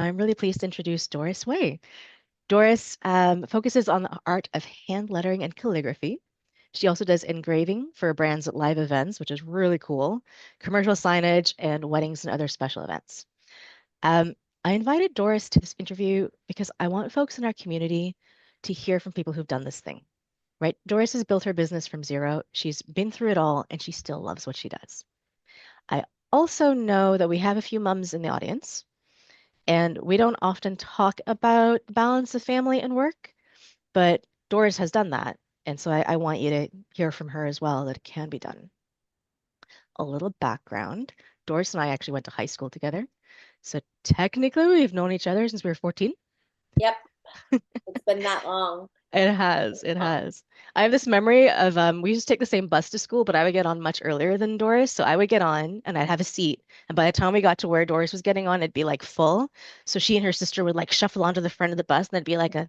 I'm really pleased to introduce Doris Way. Doris focuses on the art of hand lettering and calligraphy. She also does engraving for brands at live events, which is really cool, commercial signage, and weddings and other special events. Um, I invited Doris to this interview because I want folks in our community to hear from people who've done this thing, right? Doris has built her business from zero. She's been through it all, and she still loves what she does. I also know that we have a few mums in the audience. And we don't often talk about the balance of family and work, but Doris has done that. And so I want you to hear from her as well that it can be done. A little background. Doris and I actually went to high school together. So technically, we've known each other since we were 14. Yep, it's been that long. It has, it Oh. has. I have this memory of we used to take the same bus to school, but I would get on much earlier than Doris. So I would get on and I'd have a seat. And by the time we got to where Doris was getting on, it'd be like full. So she and her sister would like shuffle onto the front of the bus and it'd be like a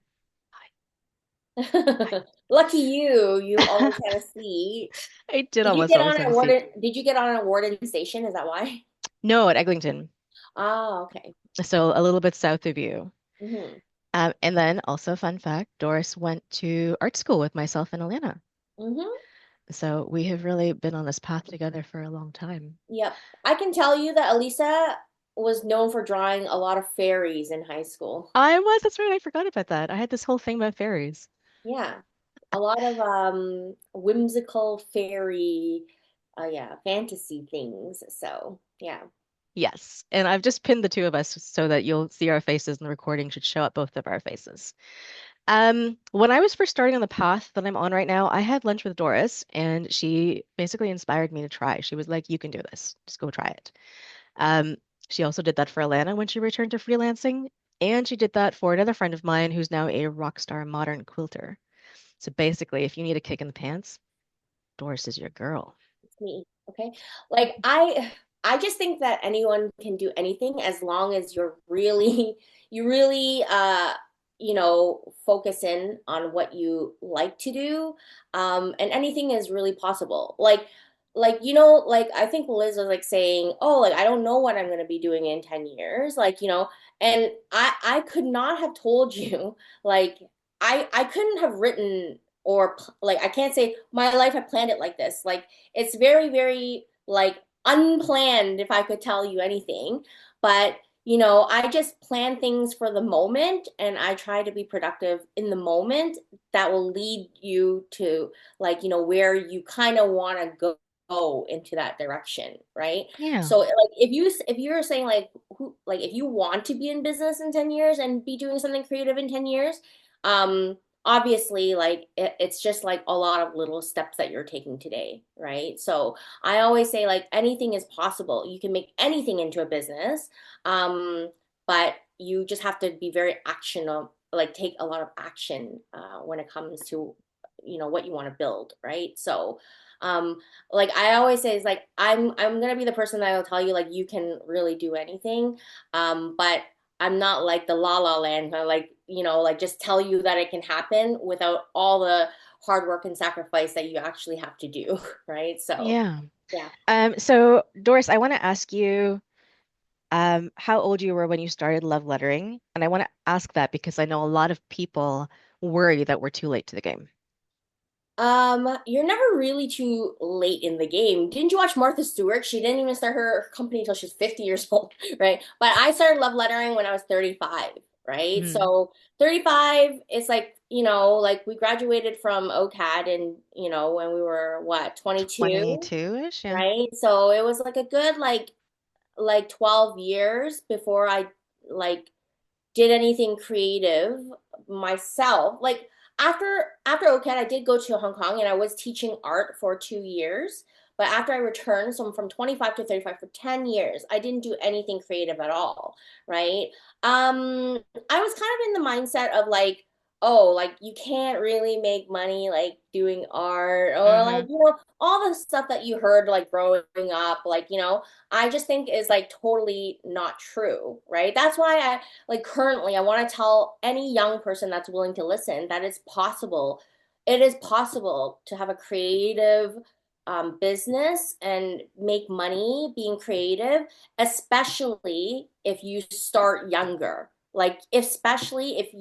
Lucky you, you always had a seat. I did almost always have a seat. Did you get on at Warden Station? Is that why? No, at Eglinton, Oh, okay. so a little bit south of you. Hmm. And then also, fun fact, Doris went to art school with myself and Alana. Hmm. So we have really been on this path together for a long time. Yep. I can tell you that Alisa was known for drawing a lot of fairies in high school. That's right, I forgot about that. I had this whole thing about fairies. Yeah. A lot of whimsical fairy yeah, fantasy things. So, yeah. Yes, and I've just pinned the two of us so that you'll see our faces and the recording should show up both of our faces. When I was first starting on the path that I'm on right now, I had lunch with Doris and she basically inspired me to try. She was like, "You can do this. Just go try it." Um, she also did that for Alana when she returned to freelancing, and she did that for another friend of mine who's now a rock star modern quilter. So basically, if you need a kick in the pants, Doris is your girl. It's me. Okay. Like I just think that anyone can do anything as long as you're really you really focus in on what you like to do. And anything is really possible. Like I think Liz was like saying, "Oh, like I don't know what I'm going to be doing in 10 years." And I could not have told you like I couldn't have written like I can't say my life I planned it like this. Like it's very, very like unplanned if I could tell you anything. But I just plan things for the moment and I try to be productive in the moment that will lead you to like, where you kind of want to go into that direction, right? Yeah. So like if you're saying like if you want to be in business in 10 years and be doing something creative in 10 years, um obviously like it's just like a lot of little steps that you're taking today, right? So I always say like anything is possible. You can make anything into a business, but you just have to be very actionable, like take a lot of action when it comes to what you want to build, right? So um like I always say is like I'm gonna be the person that will tell you like you can really do anything, but I'm not like the La La Land kind of like, like just tell you that it can happen without all the hard work and sacrifice that you actually have to do, right? So, Yeah. yeah. So Doris, I want to ask you how old you were when you started love lettering, and I want to ask that because I know a lot of people worry that we're too late to the game. You're never really too late in the game. Didn't you watch Martha Stewart? She didn't even start her company until she was 50 years old, right? But I started love lettering when I was 35, right? Hmm. So 35 is like, like we graduated from OCAD and, when we were what, 22, 22-ish, yeah. right? So it was like a good like 12 years before I like did anything creative myself. Like after OCAD, I did go to Hong Kong and I was teaching art for 2 years. But after I returned, so from 25 to 35 for 10 years, I didn't do anything creative at all, right? I was kind of in the mindset of like, oh, like you can't really make money like doing art or like, Hmm. all the stuff that you heard like growing up, like, I just think is like totally not true, right? That's why like currently I want to tell any young person that's willing to listen that it's possible. It is possible to have a creative business and make money being creative, especially if you start younger. Like, especially if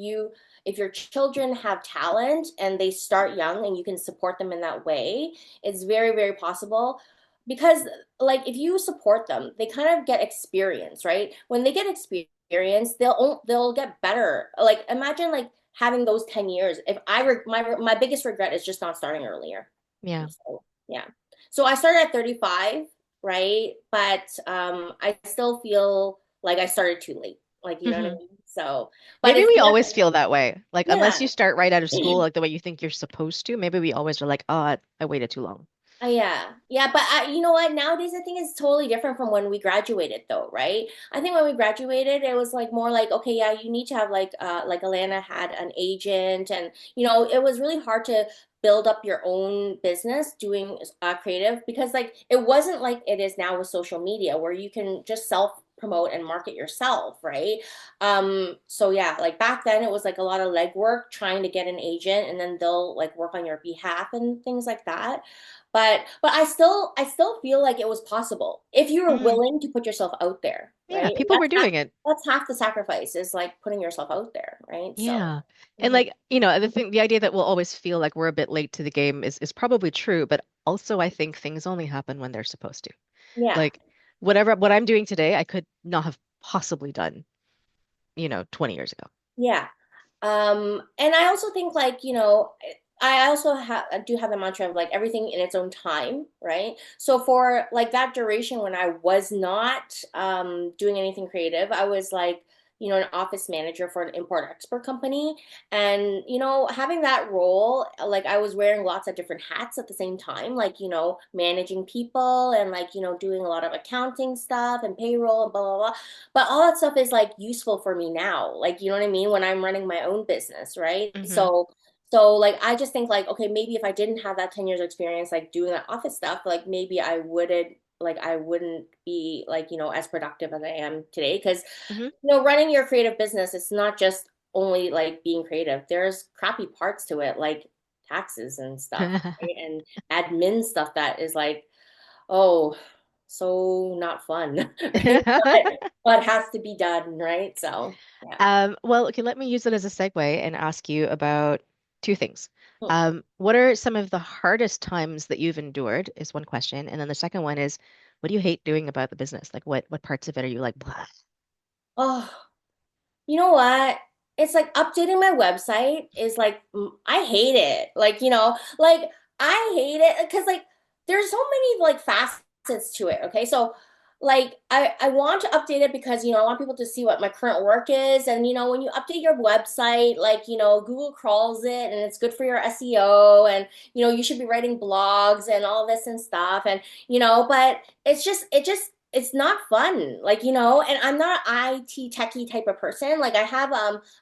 your children have talent and they start young and you can support them in that way, it's very, very possible. Because like if you support them, they kind of get experience, right? When they get experience, they'll get better. Like imagine like having those 10 years. If I my biggest regret is just not starting earlier. Yeah. So, yeah. So I started at 35, right? But I still feel like I started too late. Like, you know what I Hmm. mean? So, but Maybe it's we always definitely, feel that way. Like, unless yeah. you start right out of school, like the way you think you're supposed to, maybe we always are like, oh, I waited too long. Yeah, yeah, but you know what? Nowadays, I think it's totally different from when we graduated, though, right? I think when we graduated, it was like more like, okay, yeah, you need to have like Alana had an agent, and you know, it was really hard to build up your own business doing creative because like it wasn't like it is now with social media where you can just self promote and market yourself, right? So yeah, like back then it was like a lot of legwork trying to get an agent, and then they'll like work on your behalf and things like that. But I still feel like it was possible if you were Hmm. willing to put yourself out there, Yeah, right? people were doing it. That's half the sacrifice is like putting yourself out there, right? So, Yeah. And mhm. like, the idea that we'll always feel like we're a bit late to the game is probably true, but also I think things only happen when they're supposed to. Yeah, Like what I'm doing today, I could not have possibly done, 20 years ago. yeah. And I also think like, you know, I also do have the mantra of like everything in its own time, right? So for like that duration when I was not doing anything creative, I was like, you know, an office manager for an import export company. And, you know, having that role, like I was wearing lots of different hats at the same time, like, you know, managing people and like, you know, doing a lot of accounting stuff and payroll and blah, blah, blah. But all that stuff is like useful for me now. Like, you know what I mean? When I'm running my own business, right? Hmm. So like I just think like, okay, maybe if I didn't have that 10 years experience like doing that office stuff, like maybe I wouldn't be like, you know, as productive as I am today. Because, Hmm. you know, running your creative business, it's not just only like being creative. There's crappy parts to it, like taxes and stuff, right? And admin stuff that is like, oh, so not fun, right? But has to be done, right? So, yeah. Well, okay, let me use it as a segue and ask you about two things. Hmm. What are some of the hardest times that you've endured is one question. And then the second one is, what do you hate doing about the business? Like what parts of it are you like, blah? Oh, you know what? It's like updating my website is like I hate it. Like, you know, like I hate it because like there's so many like facets to it. Okay. So like I want to update it because you know I want people to see what my current work is. And you know, when you update your website, like, you know, Google crawls it and it's good for your SEO and you know, you should be writing blogs and all this and stuff. And you know, but it's not fun, like, you know, and I'm not an IT techie type of person. Like I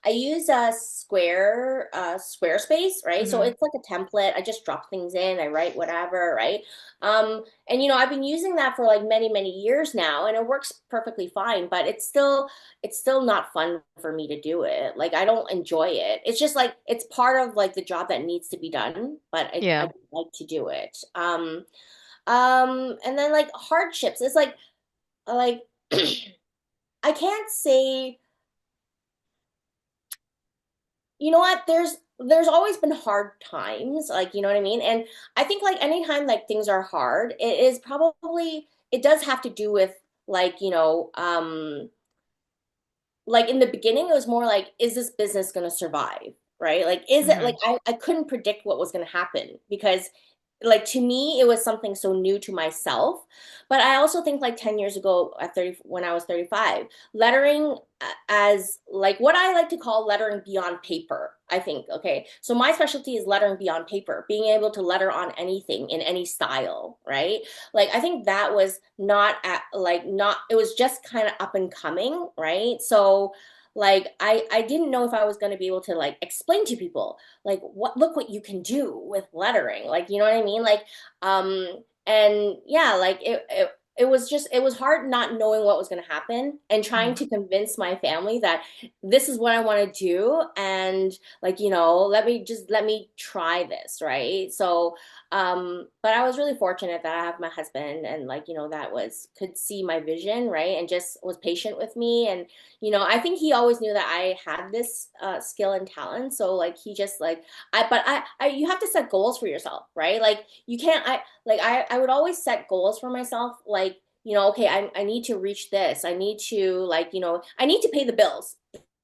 use a Squarespace, right? So Hmm. it's like a template. I just drop things in, I write whatever, right? And you know, I've been using that for like many, many years now, and it works perfectly fine, but it's still not fun for me to do it. Like I don't enjoy it. It's just like it's part of like the job that needs to be done, but I Yeah. don't like to do it. And then like hardships. It's like I can't say, you know what, there's always been hard times, like, you know what I mean? And I think like anytime like things are hard, it does have to do with like, you know, like in the beginning it was more like, is this business going to survive, right? Like is it like Hmm. I couldn't predict what was going to happen because like to me it was something so new to myself. But I also think like 10 years ago at 30 when I was 35, lettering as like what I like to call lettering beyond paper, I think. Okay, so my specialty is lettering beyond paper, being able to letter on anything in any style, right? Like I think that was not at like not it was just kind of up and coming, right? So like I didn't know if I was going to be able to like explain to people like what look what you can do with lettering, like, you know what I mean? Like and yeah, like it was hard not knowing what was going to happen and trying Hmm. to convince my family that this is what I want to do, and like, let me try this, right? So but I was really fortunate that I have my husband, and like, that was could see my vision, right? And just was patient with me. And I think he always knew that I had this skill and talent. So like he just like I you have to set goals for yourself, right? Like you can't I would always set goals for myself, like, okay, I need to reach this. I need to, like, I need to pay the bills.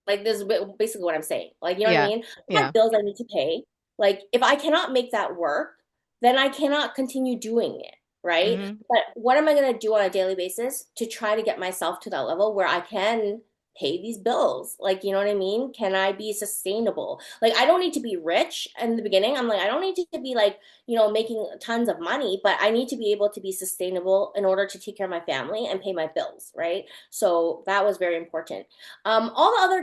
Like this is basically what I'm saying. Like, you know what I Yeah. mean? I have Yeah. bills I need to pay. Like if I cannot make that work, then I cannot continue doing it, right? Hmm. But what am I going to do on a daily basis to try to get myself to that level where I can pay these bills? Like, you know what I mean? Can I be sustainable? Like, I don't need to be rich in the beginning. I'm like, I don't need to be like, making tons of money, but I need to be able to be sustainable in order to take care of my family and pay my bills, right? So that was very important. All the other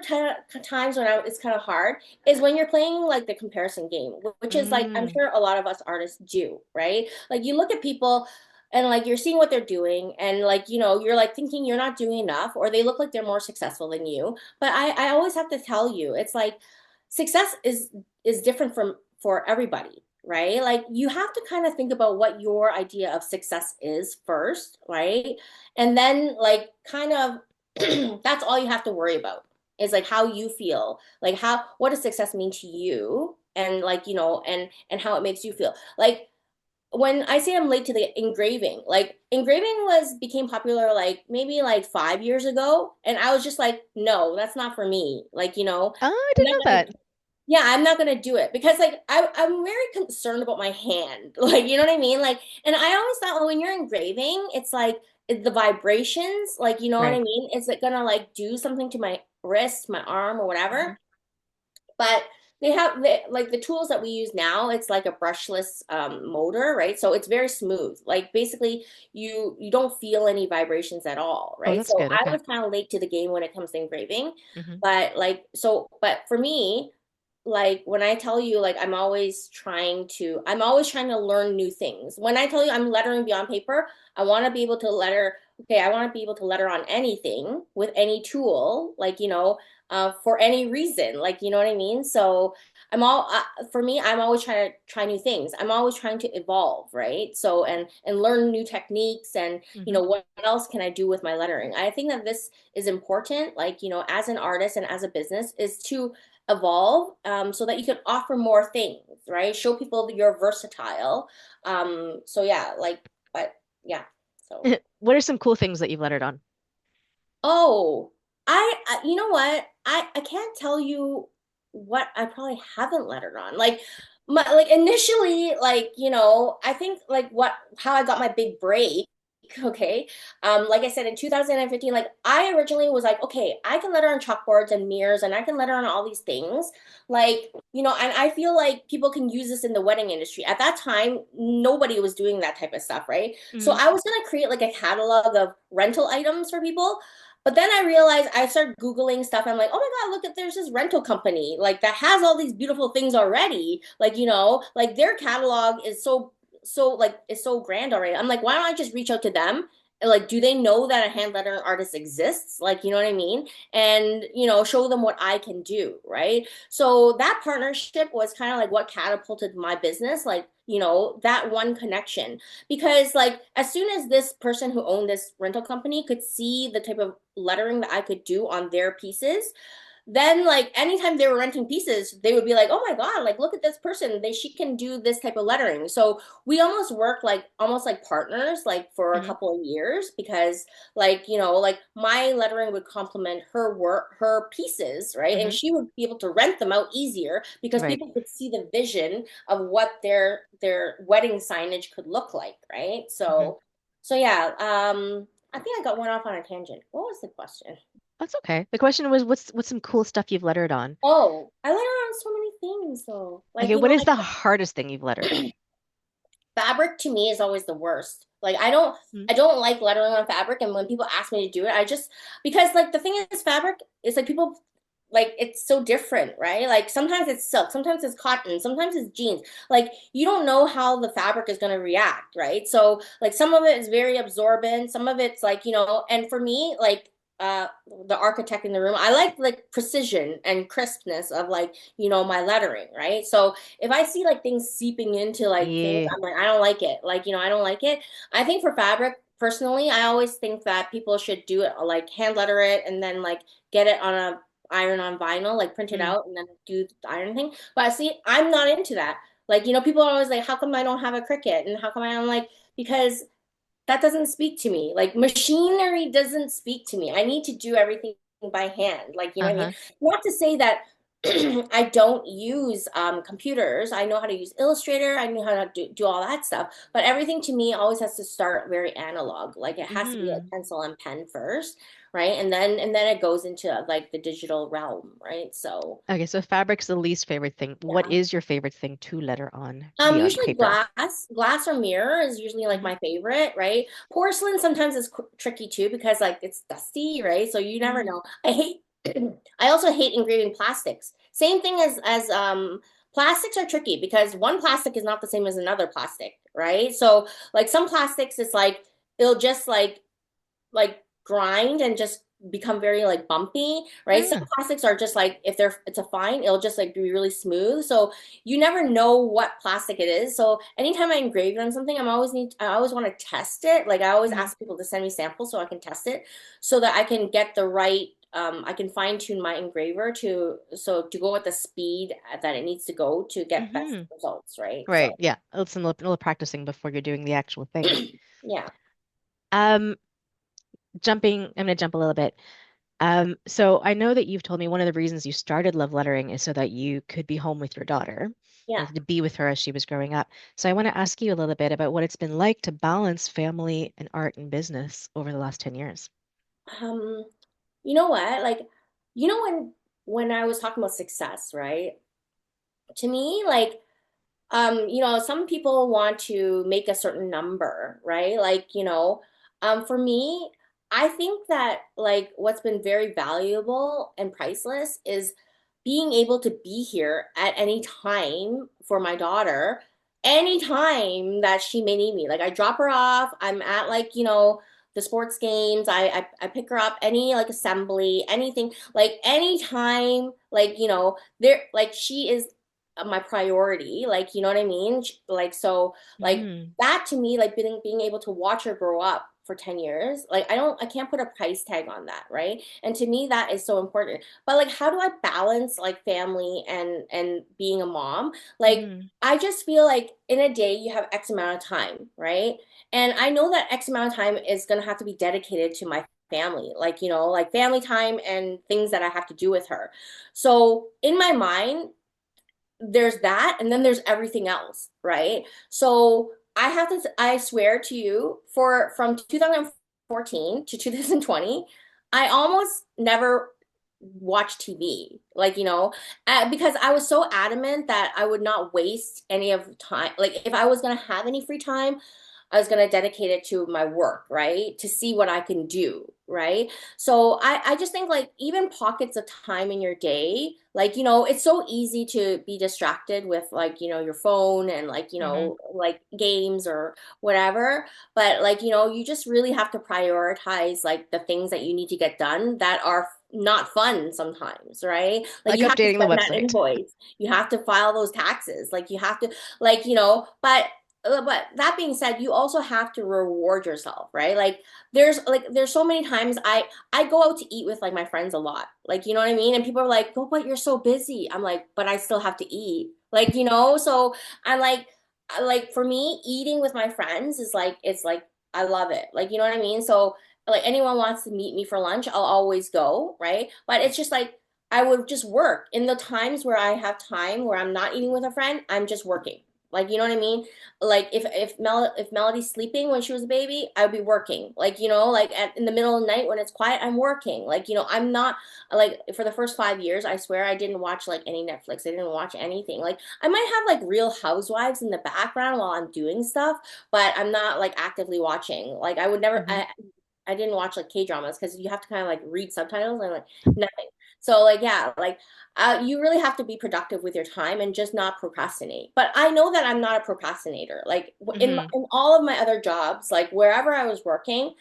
times when it's kind of hard is when you're playing like the comparison game, which is like I'm Mm. sure a lot of us artists do, right? Like you look at people and like you're seeing what they're doing, and like, you're like thinking you're not doing enough, or they look like they're more successful than you. But I always have to tell you, it's like success is different from for everybody, right? Like you have to kind of think about what your idea of success is first, right? And then like kind of that's all you have to worry about, is like how you feel, like how what does success mean to you, and like, and how it makes you feel. Like when I say I'm late to the engraving, like engraving was became popular like maybe like 5 years ago, and I was just like, no, that's not for me. Like, Oh, I I'm didn't not know gonna that. yeah, I'm not gonna do it because like I'm very concerned about my hand. Like, you know what I mean? Like, and I always thought, well, when you're engraving, it's like the vibrations, like, you know what I Right. mean? Is it gonna like do something to my wrist, my arm, or Hmm. whatever? But like the tools that we use now, it's like a brushless motor, right? So it's very smooth. Like basically you don't feel any vibrations at all, Oh, right? that's So good. I Okay. was kind of late to the game when it comes to engraving. Hmm. But for me, like when I tell you, like I'm always trying to learn new things. When I tell you I'm lettering beyond paper, I want to be able to letter. Okay, I want to be able to letter on anything with any tool, like, for any reason, like, you know what I mean? So for me, I'm always trying to try new things. I'm always trying to evolve, right? So and learn new techniques, and Hmm. what else can I do with my lettering? I think that this is important, like, as an artist and as a business, is to evolve, so that you can offer more things, right? Show people that you're versatile. So yeah, like, but yeah. So What are some cool things that you've lettered on? oh, you know what? I can't tell you what I probably haven't lettered on. Like initially, like, I think like how I got my big break. Okay. Like I said, in 2015, like I originally was like, okay, I can letter on chalkboards and mirrors, and I can letter on all these things. Like, and I feel like people can use this in the wedding industry. At that time, nobody was doing that type of stuff, right? So Hmm. I was gonna create like a catalog of rental items for people. But then I realized, I started Googling stuff. I'm like, oh my God, look at there's this rental company like that has all these beautiful things already. Like, like their catalog is so grand already. I'm like, why don't I just reach out to them? And like, do they know that a hand lettering artist exists? Like, you know what I mean? And, show them what I can do, right? So that partnership was kind of like what catapulted my business, like, that one connection. Because like as soon as this person who owned this rental company could see the type of lettering that I could do on their pieces, then like anytime they were renting pieces, they would be like, oh my God, like look at this person, she can do this type of lettering. So we almost worked like almost like partners, like for a Hmm. couple of years, because like, like my lettering would complement her work, her pieces, right? And Hmm. she would be able to rent them out easier because Right. people could see the vision of what their wedding signage could look like, right? Hmm. So yeah, I think I got one off on a tangent. What was the question? That's okay. The question was, what's some cool stuff you've lettered on? Oh, I let her on so many things though. Like, Okay, what is the hardest thing you've lettered on? fabric to me is always the worst. Like I don't Hmm. I don't like lettering on fabric, and when people ask me to do it, I just because like the thing is fabric is like people like it's so different, right? Like sometimes it's silk, sometimes it's cotton, sometimes it's jeans. Like you don't know how the fabric is going to react, right? So like some of it is very absorbent, some of it's like, and for me, like uh the architect in the room, I like precision and crispness of like, my lettering, right? So if I see like things seeping into like things, Yeah. I'm like, I don't like it. Like, I don't like it. I think for fabric, personally, I always think that people should do it like hand letter it and then like get it on a iron on vinyl, like print it Mm. out and then do the iron thing. But see, I'm not into that. Like, people are always like, how come I don't have a Cricut? And how come I don't like, because that doesn't speak to me. Like machinery doesn't speak to me. I need to do everything by hand. Like, you know what I mean? Uh-huh. Not to say that I don't use computers. I know how to use Illustrator. I know how to do all that stuff. But everything to me always has to start very analog. Like it has to be a Hmm. pencil and pen first, right? And then it goes into like the digital realm, right? So Okay, so fabric's the least favorite thing. What yeah. is your favorite thing to letter on beyond Usually paper? glass or mirror is usually like Hmm. my favorite, right? Porcelain sometimes is tricky too because like it's dusty, right? So you never Hmm. know. I hate, I also hate engraving plastics. Same thing as plastics are tricky because one plastic is not the same as another plastic, right? So like some plastics is like it'll just like grind and just become very like bumpy, right? Some Ah. plastics are just like if it's a fine, it'll just like be really smooth. So you never know what plastic it is. So anytime I engrave on something, I always want to test it. Like I always Hmm. ask people to send me samples so I can test it so that I can get the right I can fine tune my engraver to go at the speed that it needs to go to get best Hmm. results, right? So Right. Yeah. It's a little practicing before you're doing the actual thing. yeah. Um, I'm gonna jump a little bit. So I know that you've told me one of the reasons you started love lettering is so that you could be home with your daughter, Yeah. like to be with her as she was growing up. So I want to ask you a little bit about what it's been like to balance family and art and business over the last 10 years. Um You know what? Like, when I was talking about success, right? To me, like, some people want to make a certain number, right? Like, for me, I think that like what's been very valuable and priceless is being able to be here at any time for my daughter, anytime that she may need me. Like I drop her off, I'm at like, the sports games, I pick her up, any like assembly, anything, like anytime, like, there like she is my priority, like you know what I mean, like so like Hmm. that to me, like being able to watch her grow up for 10 years, like I can't put a price tag on that, right? And to me that is so important. But like how do I balance like family and being a mom? Like Hmm. I just feel like in a day you have X amount of time, right? And I know that X amount of time is going to have to be dedicated to my family, like like family time and things that I have to do with her. So in my mind there's that and then there's everything else, right? So I swear to you, for from 2014 to 2020, I almost never watched TV, like because I was so adamant that I would not waste any of time. Like if I was going to have any free time, I was going to dedicate it to my work, right? To see what I can do, right? So I just think like even pockets of time in your day, like, it's so easy to be distracted with like, your phone and like, Hmm. like games or whatever. But like, you just really have to prioritize like the things that you need to get done that are not fun sometimes, right? Like Like you have to updating the send that website. invoice, you have to file those taxes, like you have to, like, but that being said, you also have to reward yourself, right? There's so many times I go out to eat with like my friends a lot. Like, you know what I mean? And people are like, "Oh, but you're so busy." I'm like, "But I still have to eat." Like, so I'm like for me, eating with my friends is like it's like I love it. Like, you know what I mean? So like anyone wants to meet me for lunch, I'll always go, right? But it's just like I would just work in the times where I have time where I'm not eating with a friend, I'm just working. Like, you know what I mean? Like if Melody's sleeping when she was a baby, I would be working. Like, like in the middle of the night when it's quiet, I'm working. Like, I'm not like for the first 5 years, I swear I didn't watch like any Netflix. I didn't watch anything. Like I might have like Real Housewives in the background while I'm doing stuff, but I'm not like actively watching. Like I would never Hmm. I didn't watch like K dramas because you have to kind of like read subtitles and like nothing. So like yeah, like you really have to be productive with your time and just not procrastinate. But I know that I'm not a procrastinator. Like Hmm. in all of my other jobs, like wherever I was working,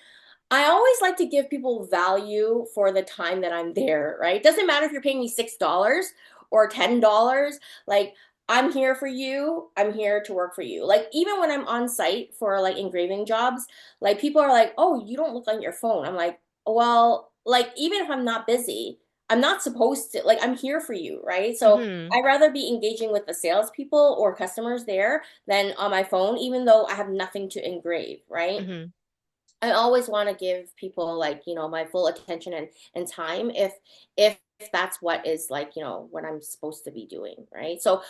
I always like to give people value for the time that I'm there, right? Doesn't matter if you're paying me $6 or $10. Like, I'm here for you. I'm here to work for you. Like, even when I'm on site for like engraving jobs, like people are like, oh, you don't look on your phone. I'm like, well, like, even if I'm not busy, I'm not supposed to, like, I'm here for you, right? So Hmm. I'd rather be engaging with the salespeople or customers there than on my phone, even though I have nothing to engrave, right? Hmm. I always want to give people like, my full attention and time if that's what is like, what I'm supposed to be doing, right? So,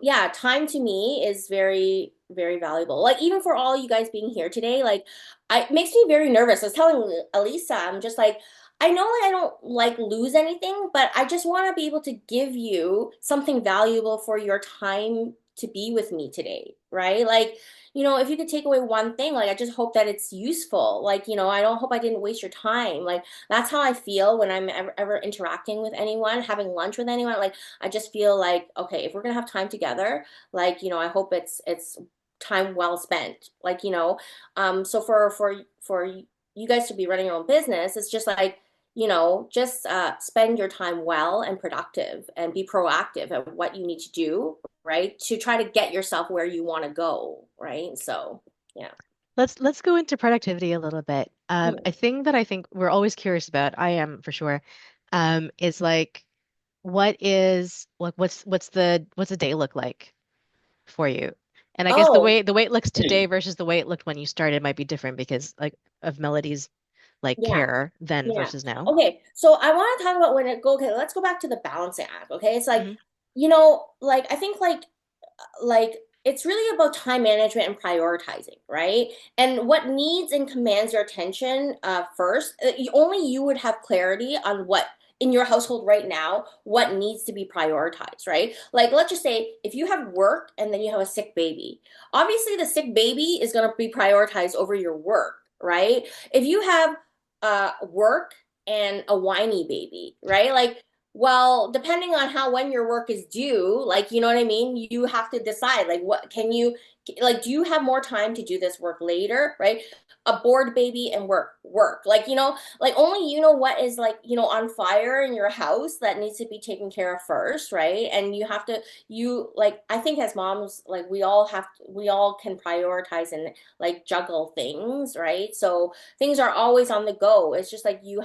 yeah, time to me is very, very valuable. Like even for all you guys being here today, like it makes me very nervous. I was telling Alisa, I'm just like, I know like I don't like lose anything, but I just want to be able to give you something valuable for your time to be with me today, right? Like if you could take away one thing, like I just hope that it's useful. Like, I don't hope I didn't waste your time. Like that's how I feel when I'm ever interacting with anyone, having lunch with anyone. Like I just feel like, okay, if we're gonna have time together, like, I hope it's time well spent. Like, so for you guys to be running your own business, it's just like, just spend your time well and productive and be proactive at what you need to do, right? To try to get yourself where you want to go, right? So, yeah. Let's go into productivity a little bit. Mhm. A thing that I think we're always curious about, I am for sure, is like what's the day look like for you? And I guess the Oh, way it looks today versus the way it looked when you started might be different because like of Melody's like yeah. care then Yeah. versus now. Okay. So I want to talk about okay, let's go back to the balancing act. Okay. It's like, Hmm. like I think like it's really about time management and prioritizing, right? And what needs and commands your attention first. Only you would have clarity on what in your household right now what needs to be prioritized, right? Like let's just say if you have work and then you have a sick baby, obviously the sick baby is going to be prioritized over your work, right? If you have work and a whiny baby, right? Like well, depending on how when your work is due, like you know what I mean, you have to decide like what can you like do you have more time to do this work later, right? A bored baby and work. Like like only you know what is like, on fire in your house that needs to be taken care of first, right? And you have to you like I think as moms, like we all can prioritize and like juggle things, right? So things are always on the go. It's just like you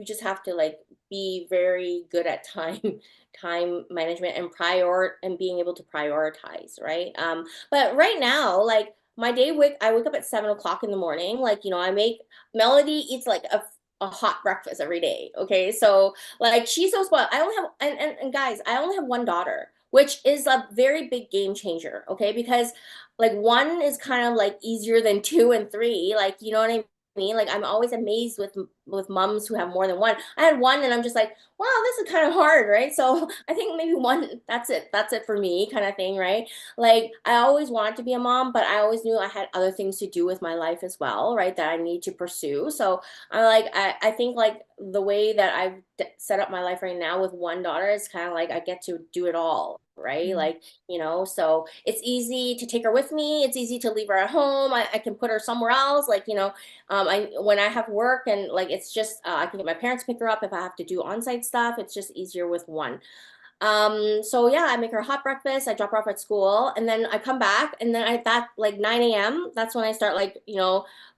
just have to like be very good at time management and being able to prioritize, right? But right now, like my I wake up at 7 o'clock in the morning. Like, I make Melody eats like a hot breakfast every day. Okay. So like she's so spoiled. I only have and guys, I only have one daughter, which is a very big game changer. Okay, because like one is kind of like easier than two and three. Like, you know what I mean? Like I'm always amazed with moms who have more than one. I had one and I'm just like, wow, this is kind of hard, right? So I think maybe one, that's it. That's it for me kind of thing, right? Like I always wanted to be a mom, but I always knew I had other things to do with my life as well, right? That I need to pursue. So I think like the way that I've set up my life right now with one daughter is kind of like I get to do it all, right? Hmm. Like, so it's easy to take her with me. It's easy to leave her at home. I can put her somewhere else. Like, I when I have work and like it's just I can get my parents to pick her up if I have to do on-site stuff. It's just easier with one. So yeah, I make her hot breakfast, I drop her off at school, and then I come back, and then I that like 9 a.m. That's when I start like,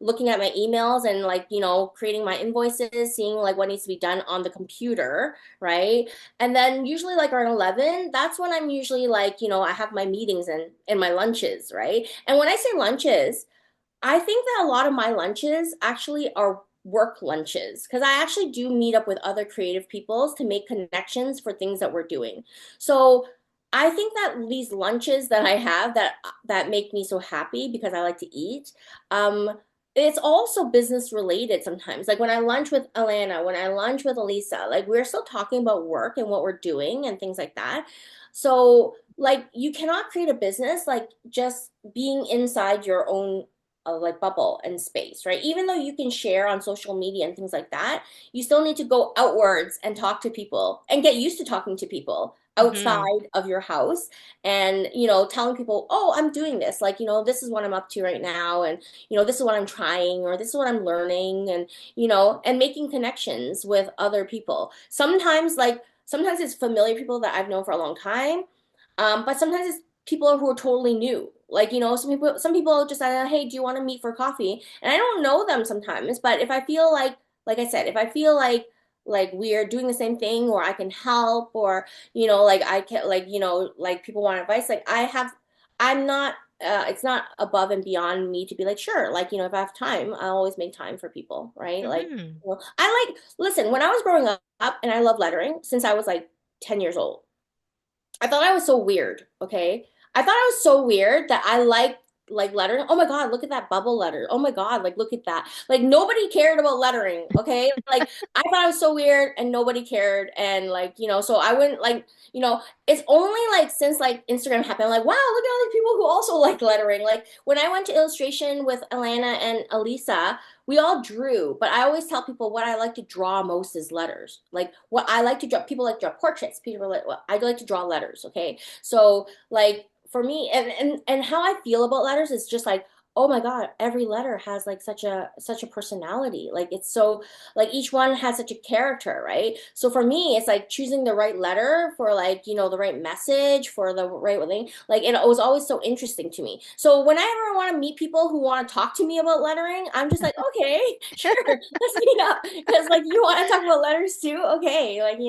looking at my emails and like, creating my invoices, seeing like what needs to be done on the computer, right? And then usually like around 11, that's when I'm usually like, I have my meetings and my lunches, right? And when I say lunches, I think that a lot of my lunches actually are work lunches because I actually do meet up with other creative peoples to make connections for things that we're doing. So I think that these lunches that I have that make me so happy because I like to eat, it's also business related sometimes. Like when I lunch with Alana, when I lunch with Alisa, like we're still talking about work and what we're doing and things like that. So like you cannot create a business like just being inside your own like bubble and space, right? Even though you can share on social media and things like that, you still need to go outwards and talk to people and get used to talking to people Hmm. outside of your house and telling people, oh, I'm doing this, like this is what I'm up to right now, and this is what I'm trying, or this is what I'm learning, and and making connections with other people. Sometimes it's familiar people that I've known for a long time, but sometimes it's people who are totally new. Like, some people just say, hey, do you want to meet for coffee? And I don't know them sometimes, but if I feel like I said, if I feel like we are doing the same thing, or I can help, or like I can, like like people want advice, like I'm not. It's not above and beyond me to be like, sure, like if I have time, I always make time for people, right? Like, Hmm. I like, listen, when I was growing up, and I love lettering since I was like 10 years old. I thought I was so weird, okay? I thought I was so weird that I like lettering. Oh my God, look at that bubble letter. Oh my God, like look at that. Like nobody cared about lettering, okay? Like I thought I was so weird and nobody cared. And like, so I wouldn't like, it's only like since like Instagram happened, like, wow, look at all these people who also like lettering. Like when I went to illustration with Alana and Alisa, we all drew, but I always tell people what I like to draw most is letters. Like what I like to draw, people like to draw portraits. People like, well, I like to draw letters. Okay, so like for me, and how I feel about letters is just like, oh my God, every letter has like such a personality. Like it's so like each one has such a character, right? So for me, it's like choosing the right letter for like, the right message for the right thing. Like it was always so interesting to me. So whenever I want to meet people who want to talk to me about lettering, I'm just like, okay, sure, let's meet up. Because like you want to talk about letters too? Okay. Like,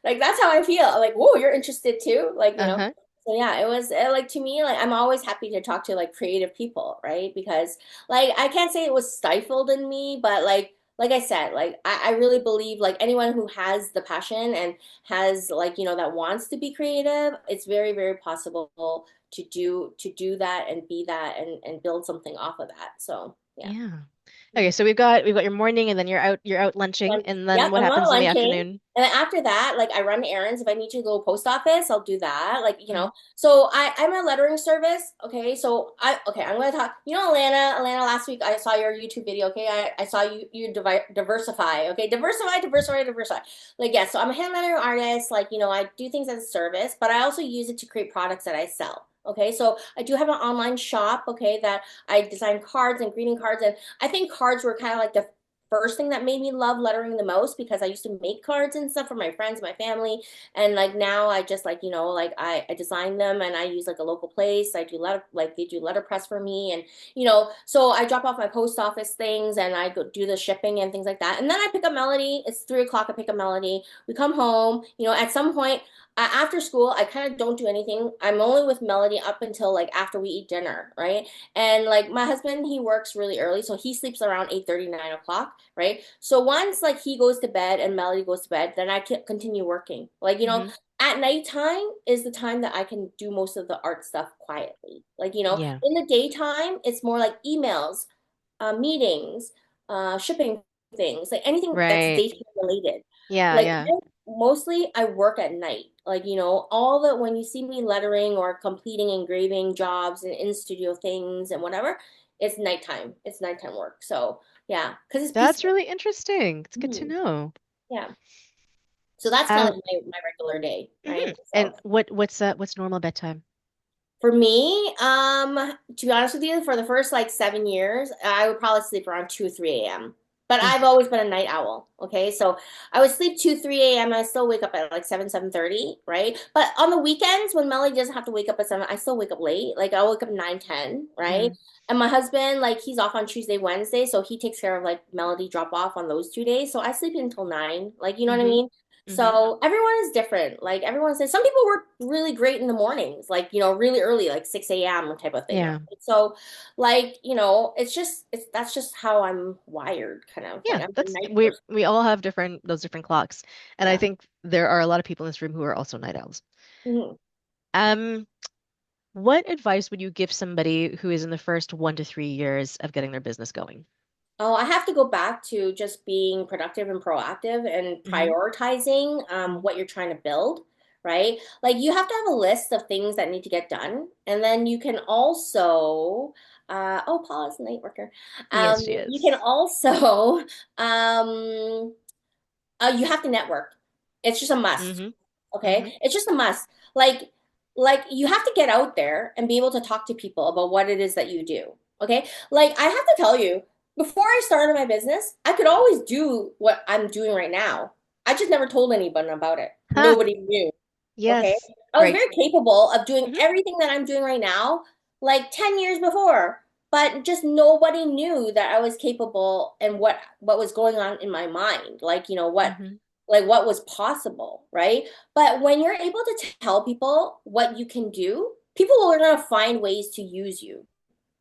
like that's how I feel. Like, whoa, you're interested too? Like, Uh-huh. so yeah, it was like to me, like I'm always happy to talk to like creative people, right? Because like I can't say it was stifled in me, but like I said, like I really believe like anyone who has the passion and has like, that wants to be creative, it's very, very possible to do that and be that and build something off of that. So yeah. Yeah. Okay, so we've got your morning and then you're out lunching, Lunch. and then Yep, what I'm not happens in the lunching. afternoon? And then after that, like I run errands. If I need to go post office, I'll do that. Like, Hmm. so I'm a lettering service. Okay. So I'm gonna talk, Alana, last week I saw your YouTube video. Okay. I saw you diversify. Okay. Diversify. Like, yes. So I'm a hand lettering artist. Like, I do things as a service, but I also use it to create products that I sell. Okay. So I do have an online shop. Okay. That I design cards and greeting cards. And I think cards were kind of like the first thing that made me love lettering the most, because I used to make cards and stuff for my friends, my family. And like now I just like, like I design them and I use like a local place. I do letter, like they do letterpress for me. And, so I drop off my post office things and I go do the shipping and things like that. And then I pick up Melody. It's 3 o'clock. I pick up Melody. We come home, at some point, after school, I kind of don't do anything. I'm only with Melody up until like after we eat dinner, right? And like my husband, he works really early, so he sleeps around 8:30, 9 o'clock, right? So once like he goes to bed and Melody goes to bed, then I can continue working. Like, Hmm. at nighttime is the time that I can do most of the art stuff quietly. Like, Yeah. in the daytime, it's more like emails, meetings, shipping things, like anything that's Right. daytime related. Yeah, Like yeah. mostly I work at night. Like, all the when you see me lettering or completing engraving jobs and in studio things and whatever, it's nighttime. It's nighttime work. So yeah, because it's That's peaceful. really interesting. It's good to Mhm. know. Yeah. So that's kind Um, of my regular day, right? mhm. And So what's normal bedtime? for me, to be honest with you, for the first like 7 years, I would probably sleep around 2 or 3 a.m. But Mm. I've always been a night owl. Okay. So I would sleep 2, 3 a.m. I still wake up at like 7, 7:30, right? But on the weekends when Melly doesn't have to wake up at 7, I still wake up late. Like I'll wake up 9, 10, right? Hmm. And my husband, like he's off on Tuesday, Wednesday, so he takes care of like Melody drop off on those 2 days. So I sleep until 9. Like, you know what I Hmm. mean? Hmm. So everyone is different. Like everyone says, some people work really great in the mornings, like, really early, like 6 a.m. type of thing. Right? Yeah. So like, it's that's just how I'm wired, kind of like Yeah, I'm a that's night we person. we all have different clocks. And I Yeah. think there are a lot of people in this room who are also night owls. Mhm. Um, what advice would you give somebody who is in the first 1 to 3 years of getting their business going? Oh, I have to go back to just being productive and proactive and Hmm. prioritizing Hmm. what you're trying to build, right? Like you have to have a list of things that need to get done. And then you can also Oh, Paul is a night worker. Yes, she You can is. also, um, you have to network. It's just a must. Mm-hmm. Mm-hmm. Okay, it's just a must. Like, like you have to get out there and be able to talk to people about what it is that you do. Okay, like I have to tell you, before I started my business, I could always do what I'm doing right now. I just never told anyone about it. Huh. Nobody knew. Okay, Yes. I was Right. very capable of doing Mm-hmm. everything that I'm doing right now, like 10 years before, but just nobody knew that I was capable and what was going on in my mind, like, Mm-hmm. what was possible, right? But when you're able to tell people what you can do, people are going to find ways to use you.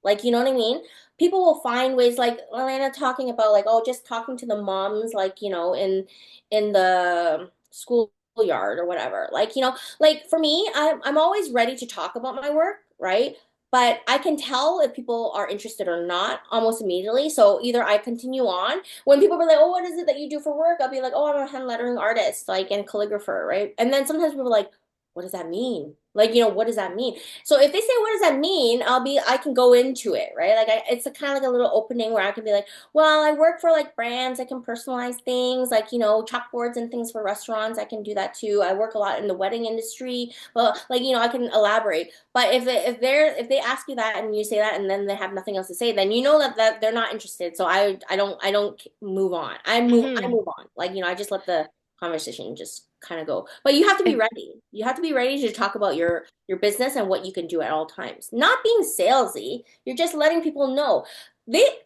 Like, you know what I mean? People will find ways, like Elena talking about, like, oh, just talking to the moms, like, in the schoolyard or whatever. Like, like for me, I'm always ready to talk about my work, right? But I can tell if people are interested or not almost immediately. So either I continue on. When people are like, oh, what is it that you do for work? I'll be like, oh, I'm a hand lettering artist, like, and calligrapher, right? And then sometimes people are like, what does that mean? Like, what does that mean? So if they say, what does that mean? I can go into it, right? Like it's a kind of like a little opening where I can be like, well, I work for like brands. I can personalize things like, chalkboards and things for restaurants. I can do that too. I work a lot in the wedding industry. Well, like, I can elaborate. But if they ask you that and you say that and then they have nothing else to say, then you know that they're not interested. So I don't move on. I Mm-hmm. move on. Like, I just let the conversation just kind of go. But you have to be I, ready. You have to be ready to talk about your business and what you can do at all times. Not being salesy. You're just letting people know.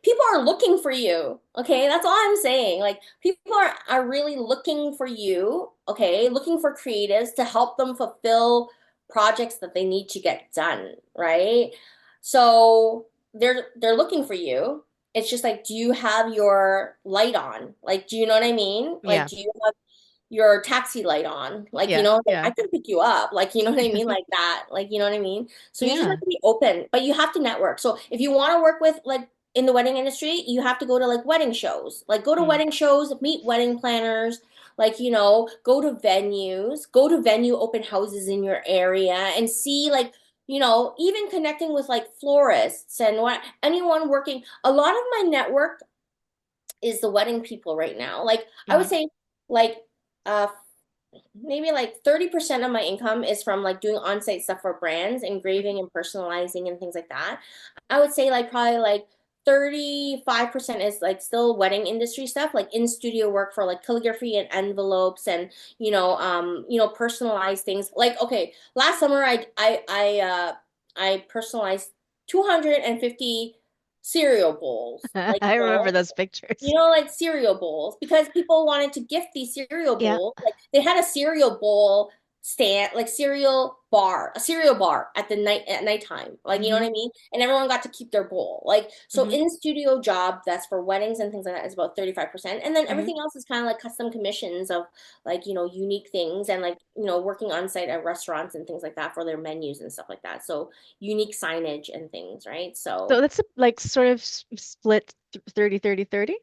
People are looking for you. Okay? That's all I'm saying. Like people are really looking for you, okay? Looking for creatives to help them fulfill projects that they need to get done, right? So they're looking for you. It's just like, do you have your light on? Like, do you know what I mean? Like, yeah. do you have your taxi light on? Like, Yeah. like I Yeah. can pick you up. Like, you know what I mean? Like that. Like, you know what I mean? So you just have Yeah. to be open, but you have to network. So if you want to work with like in the wedding industry, you have to go to like wedding shows. Like go to Mm. wedding shows, meet wedding planners, like, go to venues, go to venue open houses in your area and see like, even connecting with like florists and what anyone working. A lot of my network is the wedding people right now. Like I would Mm-hmm. say like uh maybe like 30% of my income is from like doing on-site stuff for brands, engraving and personalizing and things like that. I would say like probably like 35% is like still wedding industry stuff, like in studio work for like calligraphy and envelopes and personalized things. Like okay, last summer I personalized 250 cereal bowls. Like, I remember those pictures. like cereal bowls because people wanted to gift these cereal Yeah. bowls. Like they had a cereal bowl stand, like a cereal bar at nighttime. Like you know Mm-hmm. what I mean? And everyone got to keep their bowl. Like so Mm-hmm. in studio job that's for weddings and things like that is about 35%. And then Mm-hmm. everything else is kind of like custom commissions of like, unique things and like, working on site at restaurants and things like that for their menus and stuff like that. So unique signage and things, right? So So that's a, like sort of split 30, 30, 30.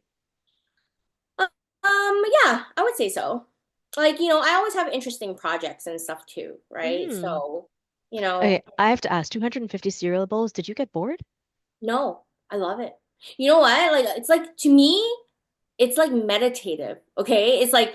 Yeah, I would say so. Like, I always have interesting projects and stuff too, right? Mm. So, Okay, I have to ask, 250 cereal bowls, did you get bored? no, I love it. You know what? Like, it's like to me, it's like meditative, okay? It's like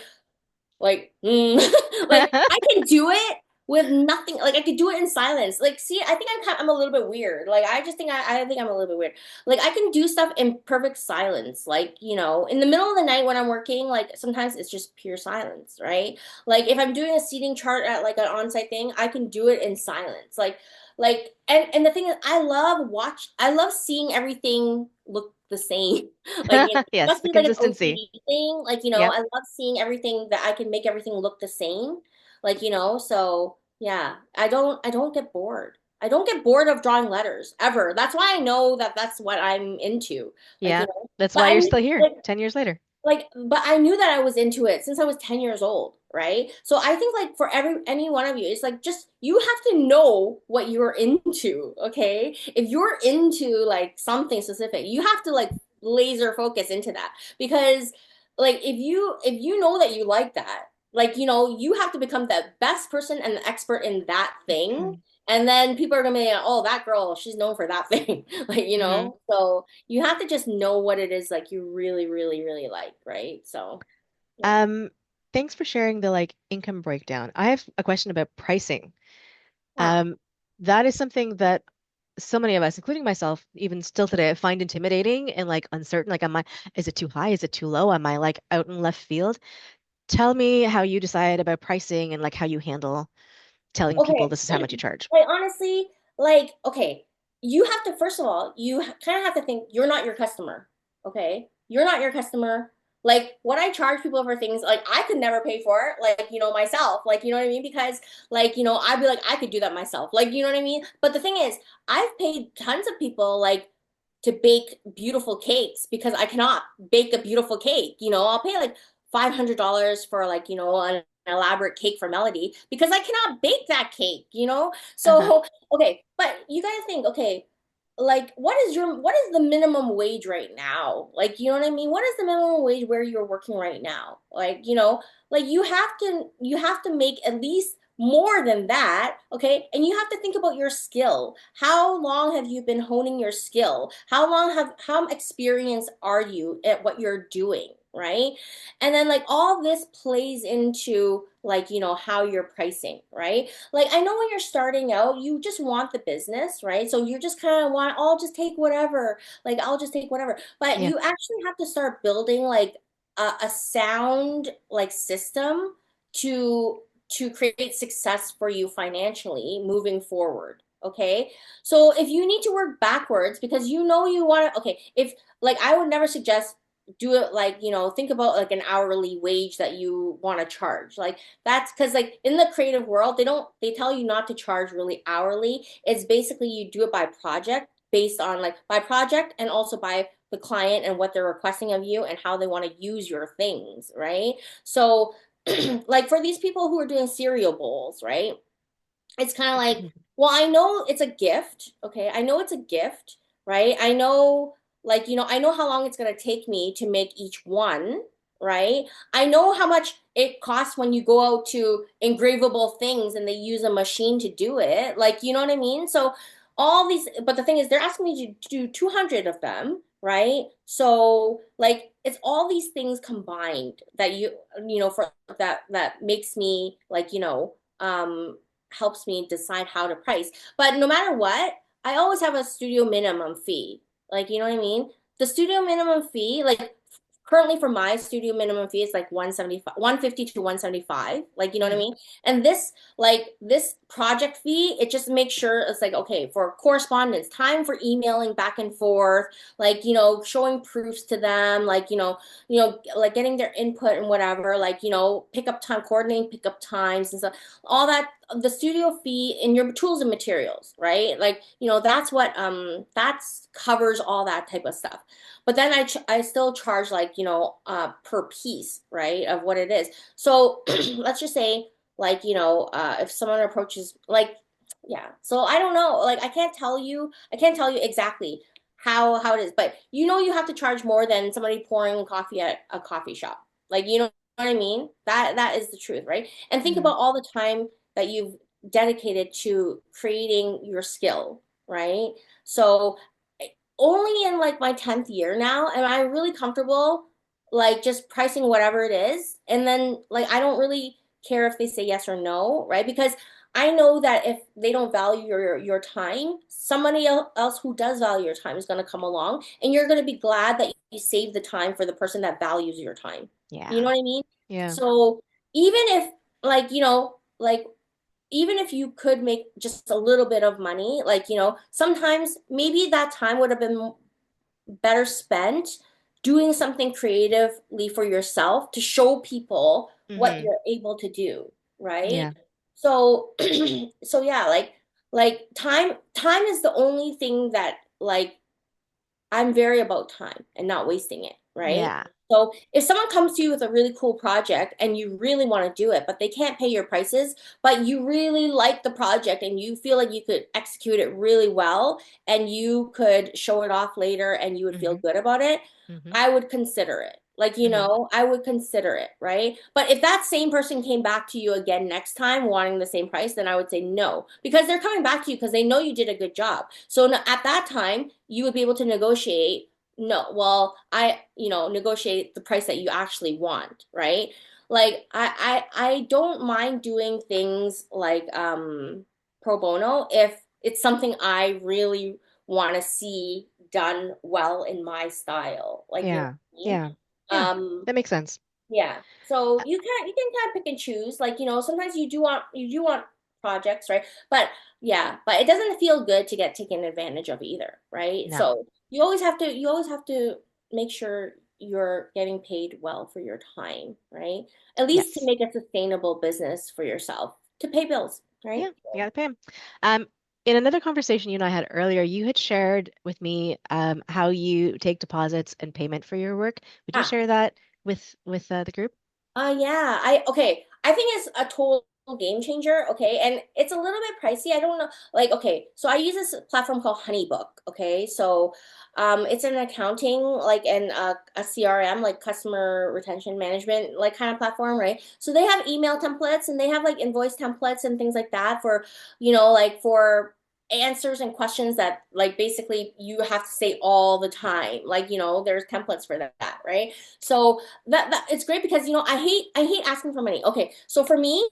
like I can do it with nothing. Like I could do it in silence. Like, see, I think I'm a little bit weird. Like I just think I think I'm a little bit weird. Like I can do stuff in perfect silence. Like, in the middle of the night when I'm working, like sometimes it's just pure silence, right? Like if I'm doing a seating chart at like an on-site thing, I can do it in silence. And the thing is I love seeing everything look the same. Like, Yes, must the be like an consistency. OCD thing. Like, Yep. I love seeing everything that I can make everything look the same. Like, so yeah, I don't get bored. I don't get bored of drawing letters ever. That's why I know that that's what I'm into. Like, Yeah. That's but why I you're mean, still here like, 10 years later. but I knew that I was into it since I was 10 years old, right? So I think like for any one of you, it's like just you have to know what you're into, okay? If you're into like something specific, you have to like laser focus into that because like if you know that you like that, like you have to become the best person and the expert in that thing And then people are gonna be like, oh, that girl, she's known for that thing. Like, Hmm. so you have to just know what it is like you really, really, really like, right? So yeah. Um, Thanks for sharing the like income breakdown. I have a question about pricing. Yeah. Um, that is something that so many of us, including myself, even still today, find intimidating and like uncertain. Like, is it too high? Is it too low? Am I like out in left field? Tell me how you decide about pricing and like how you handle telling people Okay. this is how much you charge. Like honestly, like okay, you have to first of all, you kind of have to think you're not your customer. Okay? You're not your customer. Like what I charge people for things like I could never pay for it, like myself, like what I mean, because like I'd be like I could do that myself, like what I mean. But the thing is, I've paid tons of people like to bake beautiful cakes because I cannot bake a beautiful cake. I'll pay like $500 for like an elaborate cake for Melody because I cannot bake that cake. Uh-huh. So okay, but you gotta think, okay, like what is the minimum wage right now? Like, you know what I mean? What is the minimum wage where you're working right now? Like, like you have to make at least more than that, okay? And you have to think about your skill. How long have you been honing your skill? How experienced are you at what you're doing, right? And then like all this plays into like, how you're pricing, right? Like I know when you're starting out, you just want the business, right? So you just kind of want, I'll just take whatever. Like I'll just take whatever. But Yeah. you actually have to start building like a sound like system to create success for you financially moving forward. Okay. So if you need to work backwards because you want to, okay, if like I would never suggest do it like, think about like an hourly wage that you want to charge. Like that's because like in the creative world, they tell you not to charge really hourly. It's basically you do it by project based on like by project and also by the client and what they're requesting of you and how they want to use your things, right? So like for these people who are doing cereal bowls, right? It's kind of like, well, I know it's a gift. Okay. I know it's a gift, right? I know, like, I know how long it's going to take me to make each one, right? I know how much it costs when you go out to engravable things and they use a machine to do it. Like, you know what I mean? So, all these, but the thing is, they're asking me to do 200 of them, right? So, like, it's all these things combined that for that makes me like, helps me decide how to price. But no matter what, I always have a studio minimum fee. Like, you know what I mean? The studio minimum fee, like currently for my studio minimum fee is like 175, 150 to 175. Like, you know what I Hmm. mean? And this project fee, it just makes sure it's like, okay, for correspondence, time for emailing back and forth, like, showing proofs to them, like, like getting their input and whatever, like, pickup time, coordinating pickup times and stuff, all that, the studio fee and your tools and materials, right? Like, that's what that's covers all that type of stuff. But then I still charge like, per piece, right? Of what it is. So let's just say like, if someone approaches like yeah. So I don't know. Like I can't tell you exactly how it is, but you have to charge more than somebody pouring coffee at a coffee shop. Like you know what I mean? That is the truth, right? And think Hmm. about all the time that you've dedicated to creating your skill, right? So only in like my 10th year now am I really comfortable like just pricing whatever it is. And then like I don't really care if they say yes or no, right? Because I know that if they don't value your time, somebody else who does value your time is going to come along and you're going to be glad that you saved the time for the person that values your time. You know Yeah. what I mean? Yeah. So even if like, like even if you could make just a little bit of money, like, sometimes maybe that time would have been better spent doing something creatively for yourself to show people what Hmm. you're able to do, right? Yeah. So, so yeah, like time is the only thing that like I'm very about time and not wasting it, right? Yeah. So if someone comes to you with a really cool project and you really want to do it, but they can't pay your prices, but you really like the project and you feel like you could execute it really well and you could show it off later and you would feel Hmm. good about it, Hmm. I would consider it. Like, Hmm. I would consider it, right? But if that same person came back to you again next time wanting the same price, then I would say no, because they're coming back to you because they know you did a good job. So at that time, you would be able to negotiate. No, well, negotiate the price that you actually want, right? Like I don't mind doing things like pro bono if it's something I really want to see done well in my style. Like, Yeah. what I mean? Yeah. Yeah. Um, That makes sense. yeah. So you can kind of pick and choose. Like, sometimes you do want projects, right? But yeah, but it doesn't feel good to get taken advantage of either, right? No. So you always have to make sure you're getting paid well for your time, right? At least to Yes. make a sustainable business for yourself to pay bills, right? Yeah, you gotta pay 'em. Um, in another conversation you and I had earlier, you had shared with me how you take deposits and payment for your work. Would you Ah, share that with the group? yeah. I think it's a total game changer. Okay, and it's a little bit pricey. I don't know. Like, okay, so I use this platform called HoneyBook. Okay, so it's an accounting like and a CRM like customer retention management like kind of platform, right? So they have email templates and they have like invoice templates and things like that for like for answers and questions that like basically you have to say all the time. Like, there's templates for that, right? So that it's great because I hate asking for money. Okay, so for me,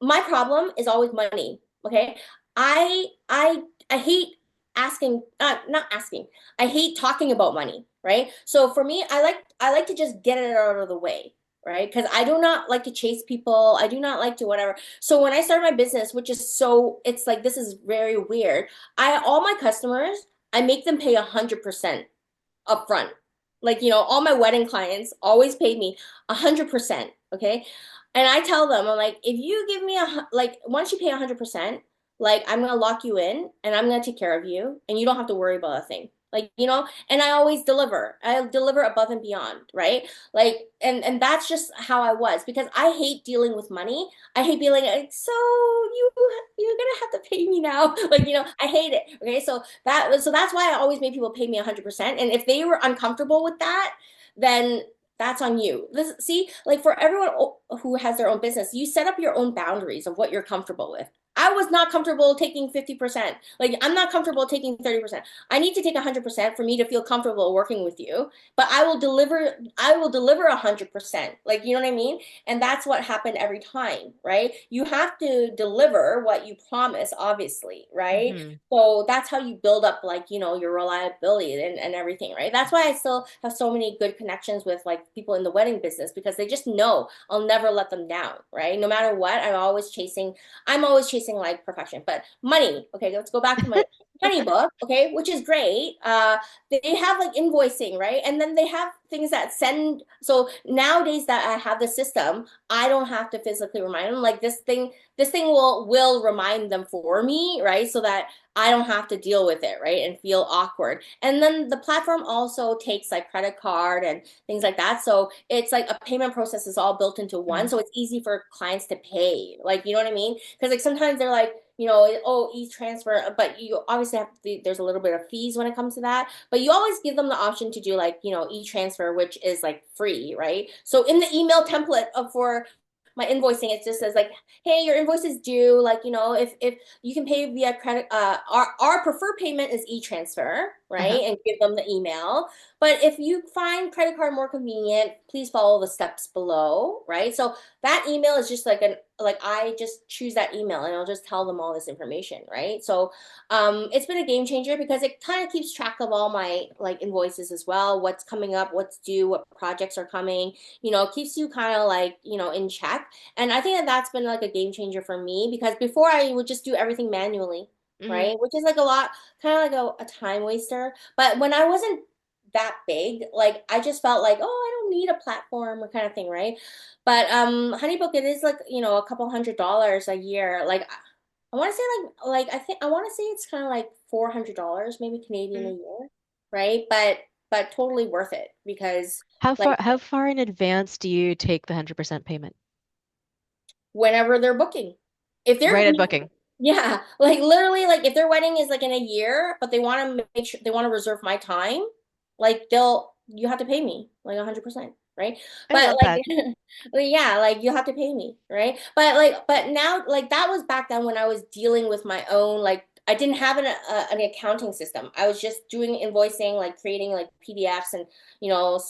my problem is always money. Okay, I hate asking, not asking. I hate talking about money. Right. So for me, I like to just get it out of the way. Right, because I do not like to chase people. I do not like to whatever. So when I started my business, which is it's like this is very weird. All my customers, I make them pay 100% upfront. Like, all my wedding clients always paid me 100%. Okay. And I tell them, I'm like, if you give me like, once you pay 100%, like, I'm going to lock you in and I'm going to take care of you and you don't have to worry about a thing. Like, and I always deliver. I deliver above and beyond, right? Like, and that's just how I was because I hate dealing with money. I hate being like, so you're gonna have to pay me now. Like, I hate it. Okay, so that's why I always made people pay me 100%. And if they were uncomfortable with that, then that's on you. See, like for everyone who has their own business, you set up your own boundaries of what you're comfortable with. I was not comfortable taking 50%. Like, I'm not comfortable taking 30%. I need to take 100% for me to feel comfortable working with you, but I will deliver 100%. Like, you know what I mean? And that's what happened every time, right? You have to deliver what you promise, obviously, right? Hmm. So that's how you build up like, your reliability and everything, right? That's why I still have so many good connections with like people in the wedding business because they just know I'll never let them down, right? No matter what, I'm always chasing like perfection. But money, okay, let's go back to money. HoneyBook, okay, which is great. They have like invoicing, right? And then they have things that send. So nowadays that I have the system, I don't have to physically remind them. Like this thing will remind them for me, right? So that I don't have to deal with it, right? And feel awkward. And then the platform also takes like credit card and things like that. So it's like a payment process is all built into one. Hmm. So it's easy for clients to pay. Like, you know what I mean? Because like sometimes they're like, oh, e-transfer, but you obviously there's a little bit of fees when it comes to that. But you always give them the option to do like, e-transfer, which is like free, right? So in the email template for my invoicing, it just says like, hey, your invoice is due. Like, if you can pay via credit, our preferred payment is e-transfer, Uh-huh. right? And give them the email. But if you find credit card more convenient, please follow the steps below, right? So that email is just like I just choose that email and I'll just tell them all this information, right? So it's been a game changer because it kind of keeps track of all my like invoices as well, what's coming up, what's due, what projects are coming, keeps you kind of like, in check. And I think that that's been like a game changer for me because before I would just do everything manually, Hmm. right? Which is like a lot, kind of like a time waster. But when I wasn't that big, like I just felt like, oh, I don't need a platform or kind of thing, right? But HoneyBook, it is like, a couple $100 a year. Like I want to say like I think I want to say it's kind of like $400 maybe Canadian a Hmm. year, right? But totally worth it because like How far in advance do you take the 100% payment? whenever they're booking. If they're Right at booking. yeah, like literally like if their wedding is like in a year, but they want to make sure they want to reserve my time, like you have to pay me like 100%, right? I But love like, that. but yeah, like you have to pay me, right? But like, but now, like that was back then when I was dealing with my own, like I didn't have an accounting system. I was just doing invoicing, like creating like PDFs and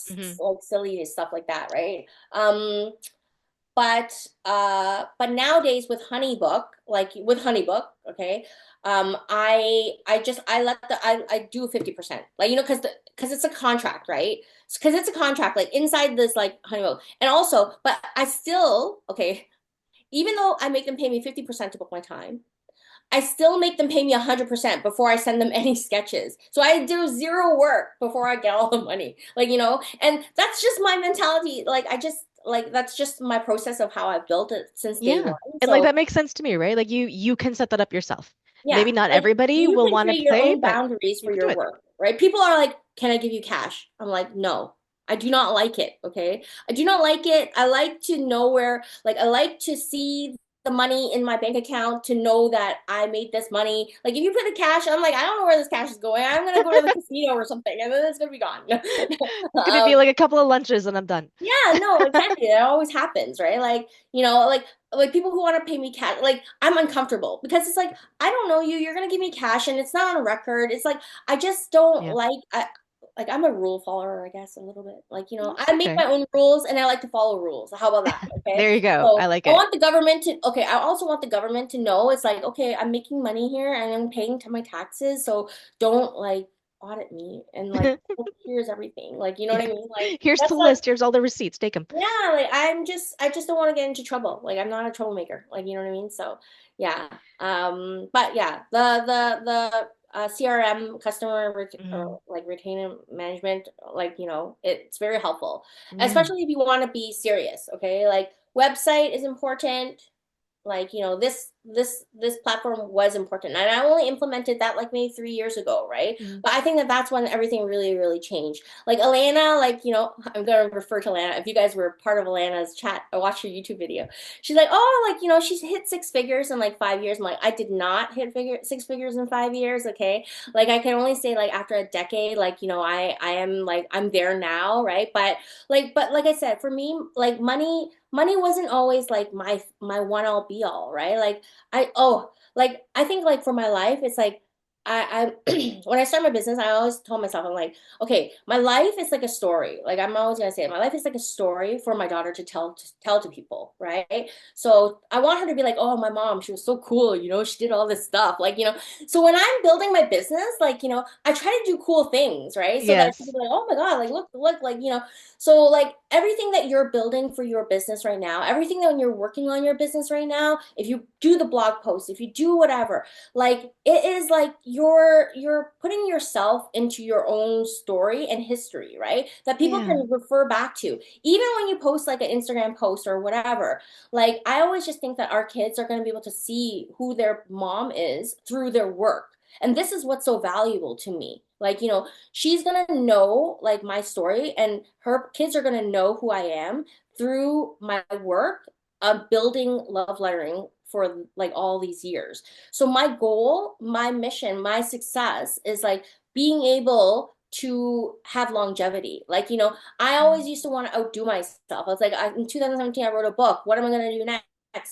Hmm. like silly stuff like that, right? Um, but nowadays with HoneyBook, like with HoneyBook, okay, I let I do 50%. Like because it's a contract, right? Because it's a contract, like inside this like HoneyBook. And also, but I still, okay, even though I make them pay me 50% to book my time, I still make them pay me 100% before I send them any sketches. So I do zero work before I get all the money. Like, and that's just my mentality. Like, I just, like, that's just my process of how I've built it since day Yeah. one. And like So, that makes sense to me, right? Like you can set that up yourself. yeah, Maybe not like, everybody you will can want to create your play, own but boundaries you for can do your it. work, right? People are like, can I give you cash? I'm like, no. I do not like it, okay? I do not like it. I like to know where, like, I like to see the money in my bank account to know that I made this money. Like, if you put the cash, I'm like, I don't know where this cash is going. I'm gonna go to the casino or something, and then it's gonna be gone. It's gonna be Um, like a couple of lunches and I'm done. yeah, no, exactly. It always happens, right? Like, like people who want to pay me cash, like I'm uncomfortable because it's like I don't know you. You're gonna give me cash, and it's not on record. It's like I just don't Yeah. like I'm a rule follower, I guess, a little bit. Like, That's I make okay. my own rules, and I like to follow rules. How about that? Okay, There you go. I so like I it. want the government to. Okay, I also want the government to know it's like okay, I'm making money here, and I'm paying to my taxes, so don't like audit me and like here's everything. Like, you know what Yeah. I mean? Like Here's the that's like list. Here's all the receipts. Take them. yeah, like I just don't want to get into trouble. Like I'm not a troublemaker. Like you know what I mean? So yeah. But yeah, the CRM Hmm. or like retainer management, like it's very helpful, Yeah. especially if you want to be serious. Okay, like website is important, like this platform was important and I only implemented that like maybe 3 years ago, right? Hmm. But I think that that's when everything really changed. Like Alana, like I'm gonna refer to Alana. If you guys were part of Alana's chat, I watched her YouTube video. She's like, oh, like she's hit 6 figures in like 5 years. I'm like, I did not hit 6 figures in 5 years. Okay, like I can only say like after a decade, like I am like I'm there now, right? But like I said, for me, like money wasn't always like my one all be all, right? Like I think like for my life, it's like I when I started my business, I always told myself, I'm like, okay, my life is like a story. Like I'm always gonna say it. My life is like a story for my daughter to tell to people, right? So I want her to be like, oh, my mom, she was so cool, she did all this stuff. Like, so when I'm building my business, like, I try to do cool things, right? So that people Yes. be like, oh my God, like look, like, so like everything that you're building for your business right now, everything that when you're working on your business right now, if you do the blog post, if you do whatever, like it is like you're putting yourself into your own story and history, right? That people Yeah. can refer back to. Even when you post like an Instagram post or whatever, like I always just think that our kids are going to be able to see who their mom is through their work. And this is what's so valuable to me. Like, she's gonna know like my story and her kids are gonna know who I am through my work of building love lettering for like all these years. So my goal, my mission, my success is like being able to have longevity. Like, I always Mhm. used to want to outdo myself. I was like, in 2017, I wrote a book. What am I going to do next?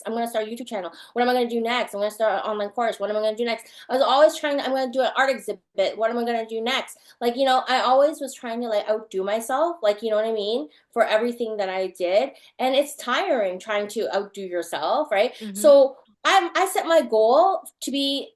I'm going to start a YouTube channel. What am I going to do next? I'm going to start an online course. What am I going to do next? I was always I'm going to do an art exhibit. What am I going to do next? Like, I always was trying to like outdo myself. Like, you know what I mean? For everything that I did. And it's tiring trying to outdo yourself, right? Mhm. So I set my goal to be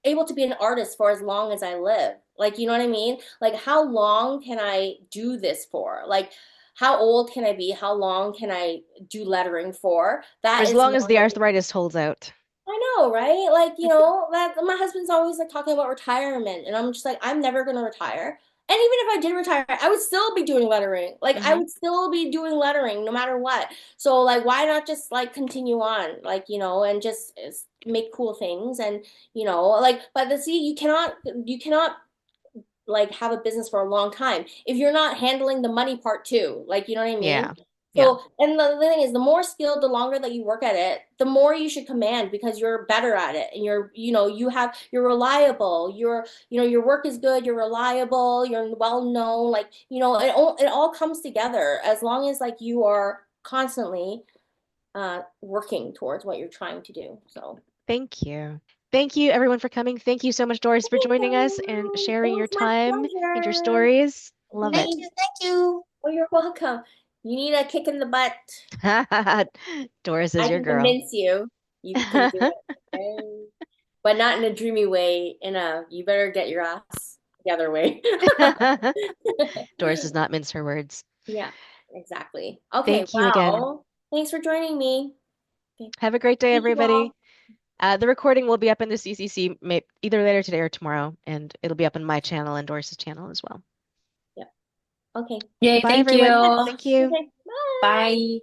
able to be an artist for as long as I live. Like, you know what I mean? Like, how long can I do this for? Like, how old can I be? How long can I do lettering for? For That as is long as the my arthritis holds out. I know, right? Like, that my husband's always like talking about retirement, and I'm just like, I'm never gonna retire. And even if I did retire, I would still be doing lettering. Like, I Hmm. would still be doing lettering no matter what. So, like, why not just like continue on, like, and just make cool things and, like, but see, you cannot like have a business for a long time if you're not handling the money part too. Like, you know what I mean? Yeah. Yeah. So, and the thing is, the more skilled, the longer that you work at it, the more you should command because you're better at it, and you're reliable. Your work is good. You're reliable. You're well known. Like, it all comes together as long as like you are constantly working towards what you're trying to do. So, Thank you. Thank you, everyone, for coming. Thank you so much, Doris, for thanks, joining us and everyone. It sharing your was my time and your pleasure. stories. Love Thank it. you. Thank you. Oh, you're welcome. You need a kick in the butt. Doris is I your can girl. convince you. You can do it. Okay? But not in a dreamy way, in a you better get your ass together way. Doris does not mince her words. Yeah, exactly. Okay, Thank you again. wow. Thanks for joining me. Okay. Have a great day, Thank you everybody. all. The recording will be up in the CCC either later today or tomorrow, and it'll be up on my channel and Doris's channel as well. Yeah. Okay. Yay, Bye, thank everyone. you. Thank you. Okay. Bye. Bye.